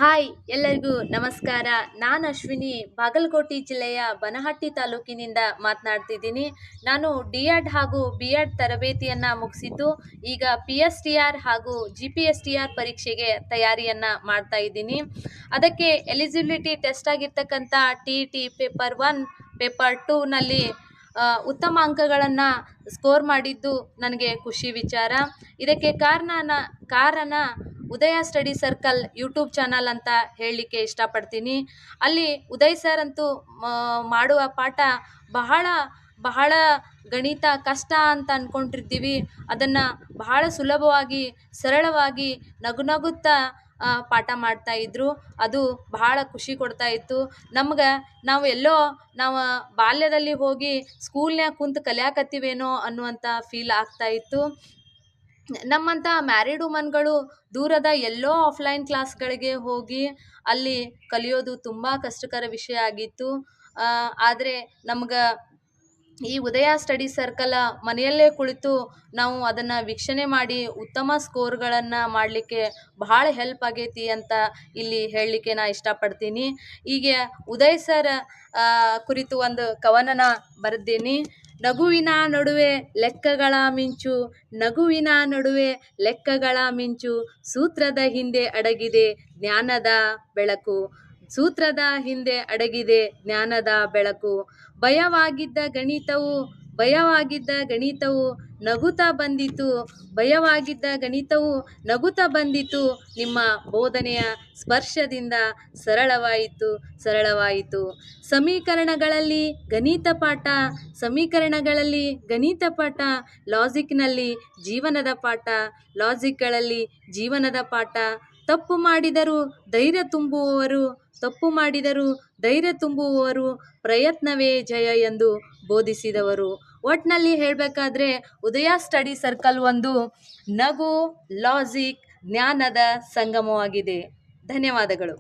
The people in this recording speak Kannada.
ಹಾಯ್ ಎಲ್ಲರಿಗೂ ನಮಸ್ಕಾರ. ನಾನು ಅಶ್ವಿನಿ, ಬಾಗಲಕೋಟೆ ಜಿಲ್ಲೆಯ ಬನಹಟ್ಟಿ ತಾಲೂಕಿನಿಂದ ಮಾತನಾಡ್ತಿದ್ದೀನಿ. ನಾನು ಡಿ.ಎಡ್ ಹಾಗೂ ಬಿ.ಎಡ್ ತರಬೇತಿಯನ್ನು ಮುಗಿಸಿದ್ದು ಈಗ PSTR ಹಾಗೂ GPSTR ಪರೀಕ್ಷೆಗೆ ತಯಾರಿಯನ್ನು ಮಾಡ್ತಾ ಇದ್ದೀನಿ. ಅದಕ್ಕೆ ಎಲಿಜಿಬಿಲಿಟಿ ಟೆಸ್ಟ್ ಆಗಿರ್ತಕ್ಕಂಥ TET ಪೇಪರ್ 1 ಪೇಪರ್ 2ನಲ್ಲಿ ಉತ್ತಮ ಅಂಕಗಳನ್ನು ಸ್ಕೋರ್ ಮಾಡಿದ್ದು ನನಗೆ ಖುಷಿ ವಿಚಾರ. ಇದಕ್ಕೆ ಕಾರಣ ಉದಯ ಸ್ಟಡಿ ಸರ್ಕಲ್ ಯೂಟ್ಯೂಬ್ ಚಾನಲ್ ಅಂತ ಹೇಳಲಿಕ್ಕೆ ಇಷ್ಟಪಡ್ತೀನಿ. ಅಲ್ಲಿ ಉದಯ್ ಸರ್ ಅಂತೂ ಮಾಡುವ ಪಾಠ ಬಹಳ ಬಹಳ ಗಣಿತ ಕಷ್ಟ ಅಂತ ಅಂದ್ಕೊಂಡಿರ್ತೀವಿ, ಅದನ್ನು ಬಹಳ ಸುಲಭವಾಗಿ ಸರಳವಾಗಿ ನಗುತ್ತಾ ಪಾಠ ಮಾಡ್ತಾಯಿದ್ರು. ಅದು ಬಹಳ ಖುಷಿ ಕೊಡ್ತಾ ಇತ್ತು ನಮ್ಗೆ. ನಾವು ಬಾಲ್ಯದಲ್ಲಿ ಹೋಗಿ ಸ್ಕೂಲ್ನ್ಯಾಗ ಕುಂತು ಕಲಿಯಾಕತ್ತೀವೇನೋ ಅನ್ನುವಂಥ ಫೀಲ್ ಆಗ್ತಾಯಿತ್ತು. ನಮ್ಮಂಥ ಮ್ಯಾರಿಡ್ ವುಮನ್ಗಳು ದೂರದ ಎಲ್ಲೋ ಆಫ್ಲೈನ್ ಕ್ಲಾಸ್ಗಳಿಗೆ ಹೋಗಿ ಅಲ್ಲಿ ಕಲಿಯೋದು ತುಂಬ ಕಷ್ಟಕರ ವಿಷಯ ಆಗಿತ್ತು. ಆದರೆ ನಮ್ಗೆ ಈ ಉದಯ ಸ್ಟಡಿ ಸರ್ಕಲ್ ಮನೆಯಲ್ಲೇ ಕುಳಿತು ನಾವು ಅದನ್ನು ವೀಕ್ಷಣೆ ಮಾಡಿ ಉತ್ತಮ ಸ್ಕೋರ್ಗಳನ್ನು ಮಾಡಲಿಕ್ಕೆ ಬಹಳ ಹೆಲ್ಪ್ ಆಗೈತಿ ಅಂತ ಇಲ್ಲಿ ಹೇಳಲಿಕ್ಕೆ ನಾ ಇಷ್ಟಪಡ್ತೀನಿ. ಹೀಗೆ ಉದಯ್ ಸರ್ ಕುರಿತು ಒಂದು ಕವನನ ಬರೆದ್ದೀನಿ. ನಗುವಿನ ನಡುವೆ ಲೆಕ್ಕಗಳ ಮಿಂಚು, ನಗುವಿನ ನಡುವೆ ಲೆಕ್ಕಗಳ ಮಿಂಚು, ಸೂತ್ರದ ಹಿಂದೆ ಅಡಗಿದೆ ಜ್ಞಾನದ ಬೆಳಕು, ಸೂತ್ರದ ಹಿಂದೆ ಅಡಗಿದೆ ಜ್ಞಾನದ ಬೆಳಕು. ಭಯವಾಗಿದ್ದ ಗಣಿತವು ನಗುತ್ತಾ ಬಂದಿತು, ಭಯವಾಗಿದ್ದ ಗಣಿತವು ನಗುತ್ತಾ ಬಂದಿತು, ನಿಮ್ಮ ಬೋಧನೆಯ ಸ್ಪರ್ಶದಿಂದ ಸರಳವಾಯಿತು. ಸಮೀಕರಣಗಳಲ್ಲಿ ಗಣಿತ ಪಾಠ, ಲಾಜಿಕ್ಗಳಲ್ಲಿ ಜೀವನದ ಪಾಠ, ತಪ್ಪು ಮಾಡಿದರೂ ಧೈರ್ಯ ತುಂಬುವವರು, ಪ್ರಯತ್ನವೇ ಜಯ ಎಂದು ಬೋಧಿಸಿದವರು. ಒಟ್ನಲ್ಲಿ ಹೇಳಬೇಕಾದ್ರೆ ಉದಯ ಸ್ಟಡಿ ಸರ್ಕಲ್ ಒಂದು ನಗು, ಲಾಜಿಕ್, ಜ್ಞಾನದ ಸಂಗಮವಾಗಿದೆ. ಧನ್ಯವಾದಗಳು.